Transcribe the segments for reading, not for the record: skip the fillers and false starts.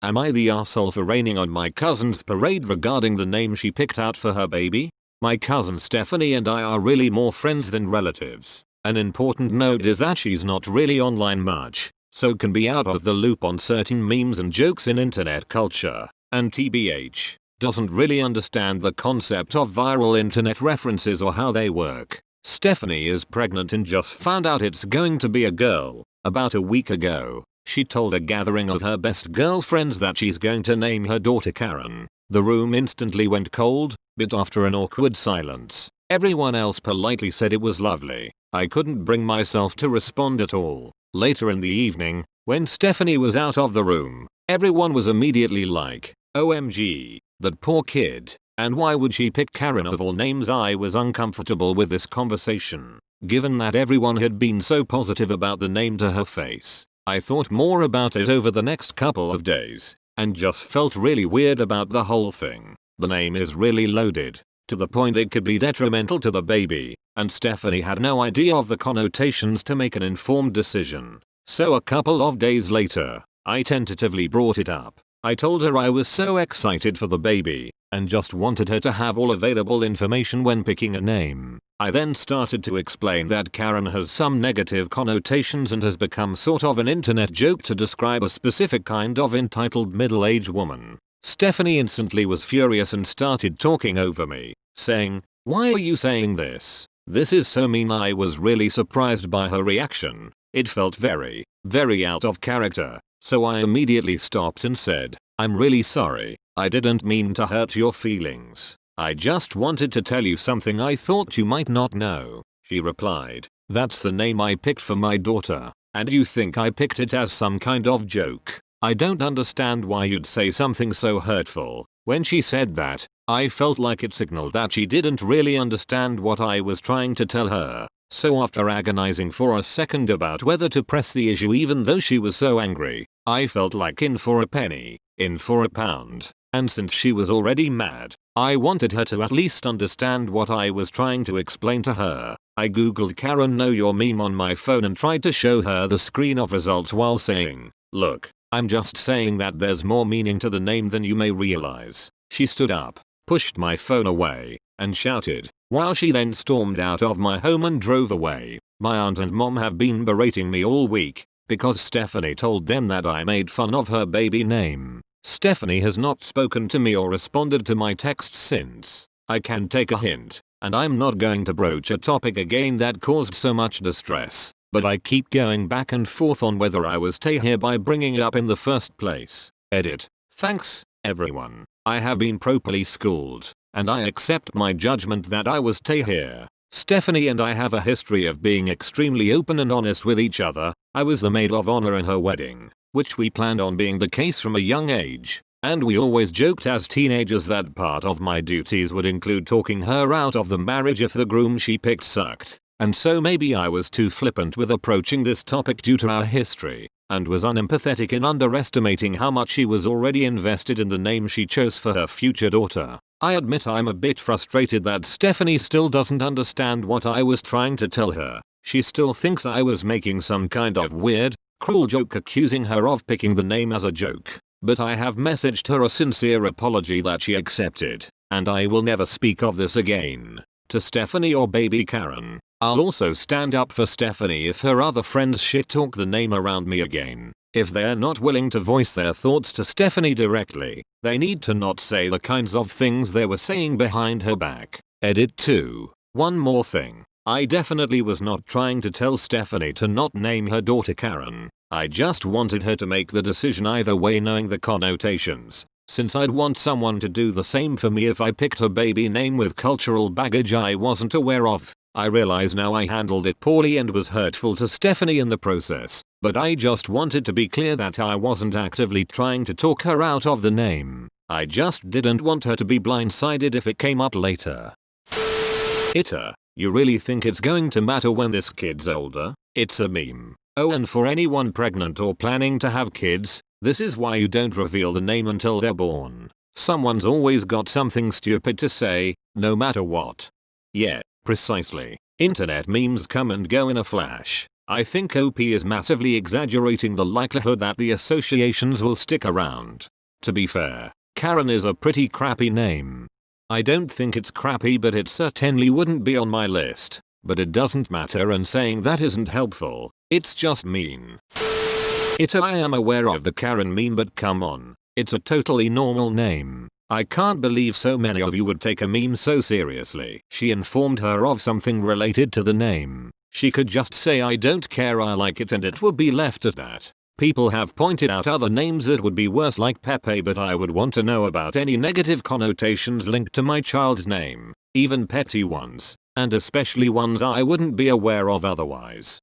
Am I the arsehole for raining on my cousin's parade regarding the name she picked out for her baby? My cousin Stephanie and I are really more friends than relatives. An important note is that she's not really online much, so can be out of the loop on certain memes and jokes in internet culture, and TBH, doesn't really understand the concept of viral internet references or how they work. Stephanie is pregnant and just found out it's going to be a girl. About a week ago, she told a gathering of her best girlfriends that she's going to name her daughter Karen. The room instantly went cold, but after an awkward silence, everyone else politely said it was lovely. I couldn't bring myself to respond at all. Later in the evening, when Stephanie was out of the room, everyone was immediately like, OMG, that poor kid. And why would she pick Karen of all names? I was uncomfortable with this conversation. Given that everyone had been so positive about the name to her face, I thought more about it over the next couple of days, and just felt really weird about the whole thing. The name is really loaded, to the point it could be detrimental to the baby, and Stephanie had no idea of the connotations to make an informed decision. So a couple of days later, I tentatively brought it up. I told her I was so excited for the baby, and just wanted her to have all available information when picking a name. I then started to explain that Karen has some negative connotations and has become sort of an internet joke to describe a specific kind of entitled middle-aged woman. Stephanie instantly was furious and started talking over me, saying, "Why are you saying this? This is so mean." I was really surprised by her reaction. It felt very, very out of character. So I immediately stopped and said, "I'm really sorry. I didn't mean to hurt your feelings. I just wanted to tell you something I thought you might not know." She replied, "That's the name I picked for my daughter, and you think I picked it as some kind of joke? I don't understand why you'd say something so hurtful." When she said that, I felt like it signaled that she didn't really understand what I was trying to tell her. So after agonizing for a second about whether to press the issue even though she was so angry, I felt like in for a penny, in for a pound. And since she was already mad, I wanted her to at least understand what I was trying to explain to her. I googled Karen Know Your Meme on my phone and tried to show her the screen of results while saying, "Look, I'm just saying that there's more meaning to the name than you may realize." She stood up, pushed my phone away, and shouted, while she then stormed out of my home and drove away. My aunt and mom have been berating me all week because Stephanie told them that I made fun of her baby name. Stephanie has not spoken to me or responded to my texts since. I can take a hint, and I'm not going to broach a topic again that caused so much distress, but I keep going back and forth on whether I was hereby bringing it up in the first place. Edit. Thanks, everyone. I have been properly schooled, and I accept my judgment that I was here. Stephanie and I have a history of being extremely open and honest with each other. I was the maid of honor in her wedding, which we planned on being the case from a young age, and we always joked as teenagers that part of my duties would include talking her out of the marriage if the groom she picked sucked. And so maybe I was too flippant with approaching this topic due to our history, and was unempathetic in underestimating how much she was already invested in the name she chose for her future daughter. I admit I'm a bit frustrated that Stephanie still doesn't understand what I was trying to tell her. She still thinks I was making some kind of weird, cruel joke accusing her of picking the name as a joke. But I have messaged her a sincere apology that she accepted, and I will never speak of this again. To Stephanie or baby Karen, I'll also stand up for Stephanie if her other friends shit talk the name around me again. If they're not willing to voice their thoughts to Stephanie directly, they need to not say the kinds of things they were saying behind her back. Edit 2. One more thing. I definitely was not trying to tell Stephanie to not name her daughter Karen. I just wanted her to make the decision either way knowing the connotations, since I'd want someone to do the same for me if I picked a baby name with cultural baggage I wasn't aware of. I realize now I handled it poorly and was hurtful to Stephanie in the process, but I just wanted to be clear that I wasn't actively trying to talk her out of the name. I just didn't want her to be blindsided if it came up later. Itter, you really think it's going to matter when this kid's older? It's a meme. Oh, and for anyone pregnant or planning to have kids, this is why you don't reveal the name until they're born. Someone's always got something stupid to say, no matter what. Yeah, precisely. Internet memes come and go in a flash. I think OP is massively exaggerating the likelihood that the associations will stick around. To be fair, Karen is a pretty crappy name. I don't think it's crappy, but it certainly wouldn't be on my list. But it doesn't matter, and saying that isn't helpful. It's just mean. I am aware of the Karen meme, but come on. It's a totally normal name. I can't believe so many of you would take a meme so seriously. She informed her of something related to the name. She could just say I don't care, I like it, and it would be left at that. People have pointed out other names that would be worse, like Pepe, but I would want to know about any negative connotations linked to my child's name. Even petty ones. And especially ones I wouldn't be aware of otherwise.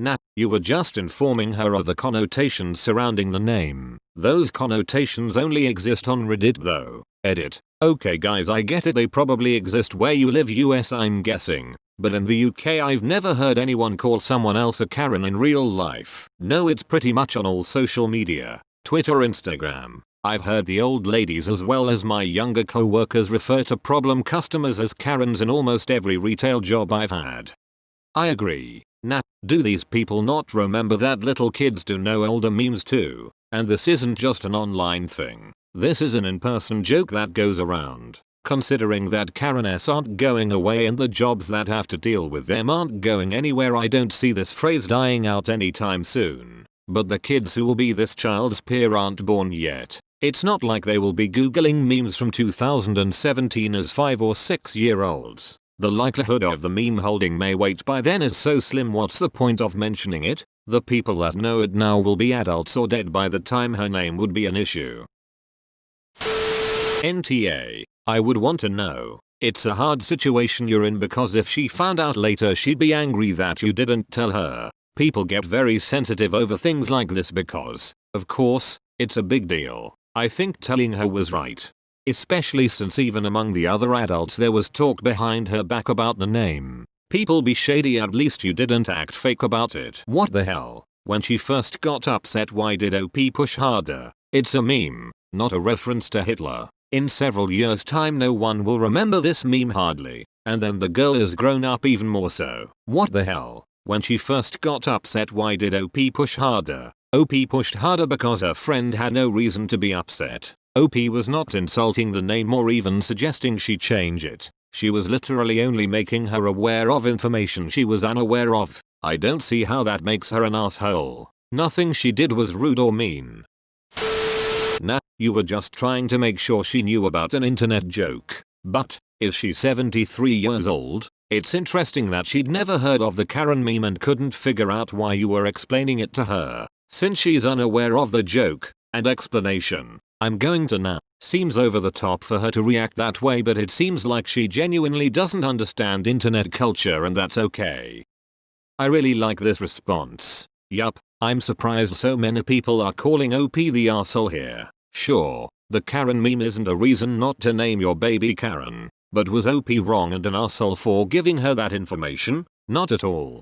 Nah, you were just informing her of the connotations surrounding the name. Those connotations only exist on Reddit though. Edit. Okay guys, I get it, they probably exist where you live, US I'm guessing. But in the UK I've never heard anyone call someone else a Karen in real life. No, it's pretty much on all social media. Twitter, Instagram. I've heard the old ladies as well as my younger co-workers refer to problem customers as Karens in almost every retail job I've had. I agree. Nah, do these people not remember that little kids do know older memes too? And this isn't just an online thing. This is an in-person joke that goes around. Considering that Karen-s aren't going away and the jobs that have to deal with them aren't going anywhere, I don't see this phrase dying out anytime soon. But the kids who will be this child's peer aren't born yet. It's not like they will be googling memes from 2017 as 5 or 6 year olds. The likelihood of the meme holding may weight by then is so slim, what's the point of mentioning it? The people that know it now will be adults or dead by the time her name would be an issue. NTA. I would want to know. It's a hard situation you're in, because if she found out later she'd be angry that you didn't tell her. People get very sensitive over things like this because, of course, it's a big deal. I think telling her was right. Especially since even among the other adults there was talk behind her back about the name. People be shady, at least you didn't act fake about it. What the hell? When she first got upset, why did OP push harder? It's a meme, not a reference to Hitler. In several years' time no one will remember this meme hardly. And then the girl is grown up even more so. What the hell? When she first got upset, why did OP push harder? OP pushed harder because her friend had no reason to be upset. OP was not insulting the name or even suggesting she change it. She was literally only making her aware of information she was unaware of. I don't see how that makes her an asshole. Nothing she did was rude or mean. Nah, you were just trying to make sure she knew about an internet joke. But, is she 73 years old? It's interesting that she'd never heard of the Karen meme and couldn't figure out why you were explaining it to her. Since she's unaware of the joke and explanation, I'm going to nah. Seems over the top for her to react that way, but it seems like she genuinely doesn't understand internet culture, and that's okay. I really like this response. Yup, I'm surprised so many people are calling OP the arsehole here. Sure, the Karen meme isn't a reason not to name your baby Karen. But was OP wrong and an arsehole for giving her that information? Not at all.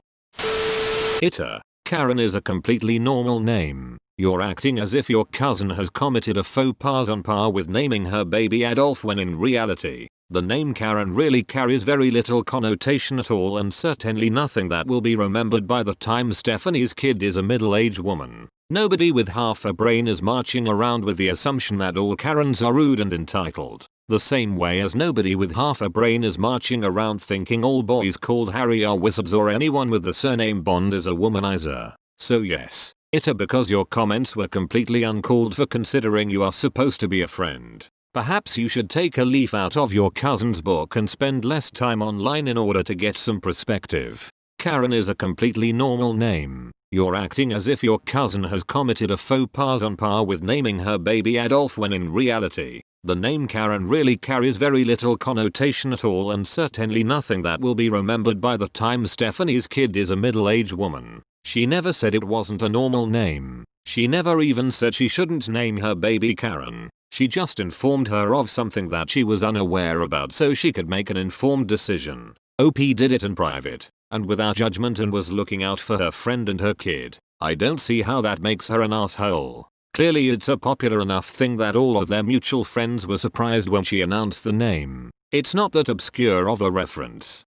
Karen is a completely normal name. You're acting as if your cousin has committed a faux pas on par with naming her baby Adolf, when in reality, the name Karen really carries very little connotation at all, and certainly nothing that will be remembered by the time Stephanie's kid is a middle-aged woman. Nobody with half a brain is marching around with the assumption that all Karens are rude and entitled. The same way as nobody with half a brain is marching around thinking all boys called Harry are wizards or anyone with the surname Bond is a womanizer. So yes, because your comments were completely uncalled for, considering you are supposed to be a friend. Perhaps you should take a leaf out of your cousin's book and spend less time online in order to get some perspective. Karen is a completely normal name. You're acting as if your cousin has committed a faux pas on par with naming her baby Adolf, when in reality, the name Karen really carries very little connotation at all, and certainly nothing that will be remembered by the time Stephanie's kid is a middle-aged woman. She never said it wasn't a normal name. She never even said she shouldn't name her baby Karen. She just informed her of something that she was unaware about so she could make an informed decision. OP did it in private and without judgment and was looking out for her friend and her kid. I don't see how that makes her an asshole. Clearly it's a popular enough thing that all of their mutual friends were surprised when she announced the name. It's not that obscure of a reference.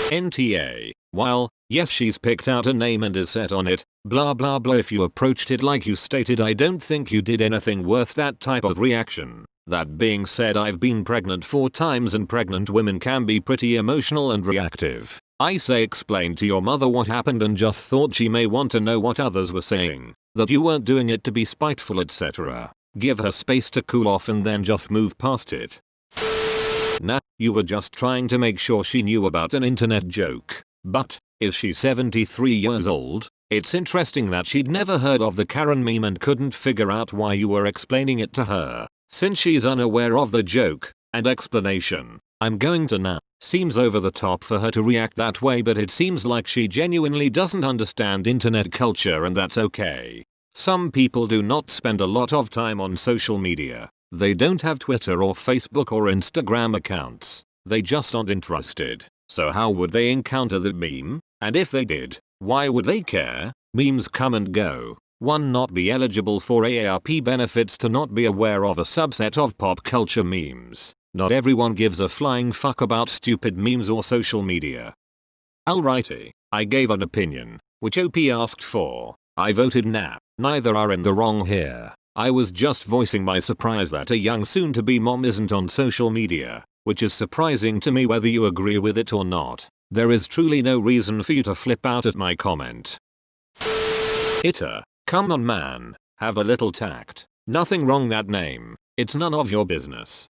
NTA. While Yes, she's picked out a name and is set on it, blah blah blah. If you approached it like you stated, I don't think you did anything worth that type of reaction. That being said, I've been pregnant 4 times and pregnant women can be pretty emotional and reactive. I say explain to your mother what happened and just thought she may want to know what others were saying, that you weren't doing it to be spiteful, etc. Give her space to cool off and then just move past it. Nah, you were just trying to make sure she knew about an internet joke. But, is she 73 years old? It's interesting that she'd never heard of the Karen meme and couldn't figure out why you were explaining it to her. Since she's unaware of the joke and explanation, I'm going to nah. Seems over the top for her to react that way, but it seems like she genuinely doesn't understand internet culture, and that's okay. Some people do not spend a lot of time on social media. They don't have Twitter or Facebook or Instagram accounts. They just aren't interested. So how would they encounter the meme? And if they did, why would they care? Memes come and go. One, not be eligible for AARP benefits, to not be aware of a subset of pop culture memes. Not everyone gives a flying fuck about stupid memes or social media. Alrighty, I gave an opinion, which OP asked for. I voted nah. Neither are in the wrong here. I was just voicing my surprise that a young soon-to-be mom isn't on social media, which is surprising to me whether you agree with it or not. There is truly no reason for you to flip out at my comment. Itter, come on man, have a little tact. Nothing wrong that name. It's none of your business.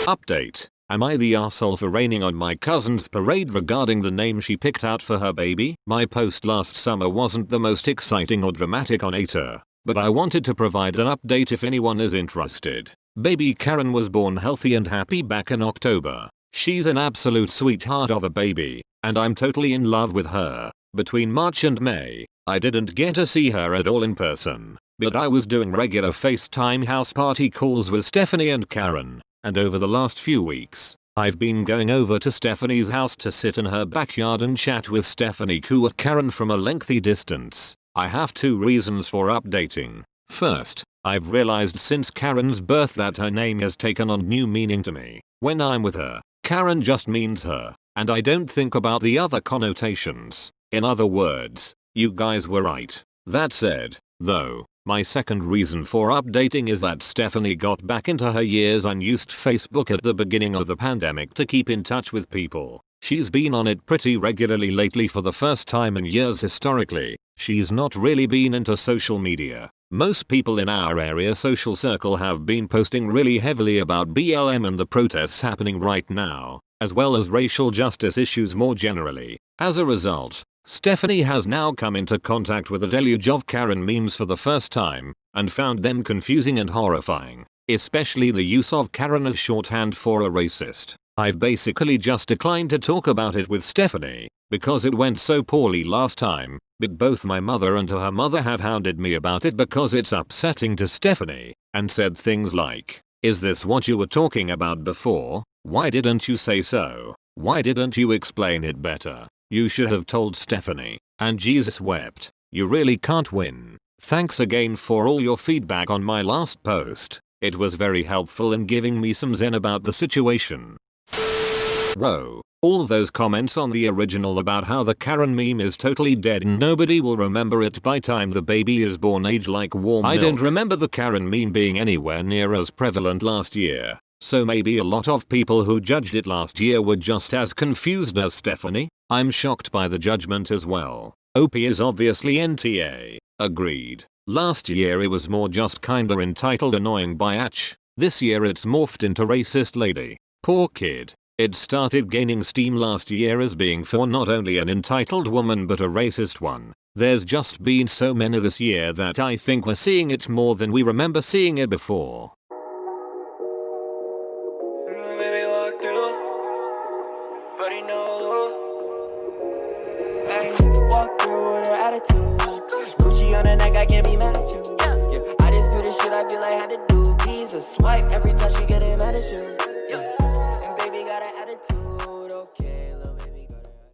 Update. Am I the asshole for raining on my cousin's parade regarding the name she picked out for her baby? My post last summer wasn't the most exciting or dramatic on Twitter, but I wanted to provide an update if anyone is interested. Baby Karen was born healthy and happy back in October. She's an absolute sweetheart of a baby, and I'm totally in love with her. Between March and May, I didn't get to see her at all in person, but I was doing regular FaceTime house party calls with Stephanie and Karen. And over the last few weeks, I've been going over to Stephanie's house to sit in her backyard and chat with Stephanie coo at Karen from a lengthy distance. I have 2 reasons for updating. First, I've realized since Karen's birth that her name has taken on new meaning to me. When I'm with her, Karen just means her, and I don't think about the other connotations. In other words, you guys were right. That said, though, my second reason for updating is that Stephanie got back into her years and used Facebook at the beginning of the pandemic to keep in touch with people. She's been on it pretty regularly lately for the first time in years. Historically, she's not really been into social media. Most people in our area social circle have been posting really heavily about BLM and the protests happening right now, as well as racial justice issues more generally. As a result, Stephanie has now come into contact with a deluge of Karen memes for the first time, and found them confusing and horrifying, especially the use of Karen as shorthand for a racist. I've basically just declined to talk about it with Stephanie, because it went so poorly last time, but both my mother and her mother have hounded me about it because it's upsetting to Stephanie, and said things like, "Is this what you were talking about before? Why didn't you say so? Why didn't you explain it better? You should have told Stephanie." And Jesus wept. You really can't win. Thanks again for all your feedback on my last post. It was very helpful in giving me some zen about the situation. Whoa. All those comments on the original about how the Karen meme is totally dead and nobody will remember it by time the baby is born age like warm milk. I don't remember the Karen meme being anywhere near as prevalent last year. So maybe a lot of people who judged it last year were just as confused as Stephanie. I'm shocked by the judgment as well. OP is obviously NTA. Agreed. Last year it was more just kinda entitled annoying biatch. This year it's morphed into racist lady. Poor kid. It started gaining steam last year as being for not only an entitled woman but a racist one. There's just been so many this year that I think we're seeing it more than we remember seeing it before. Walk through with her attitude. Gucci on her neck, I can't be mad.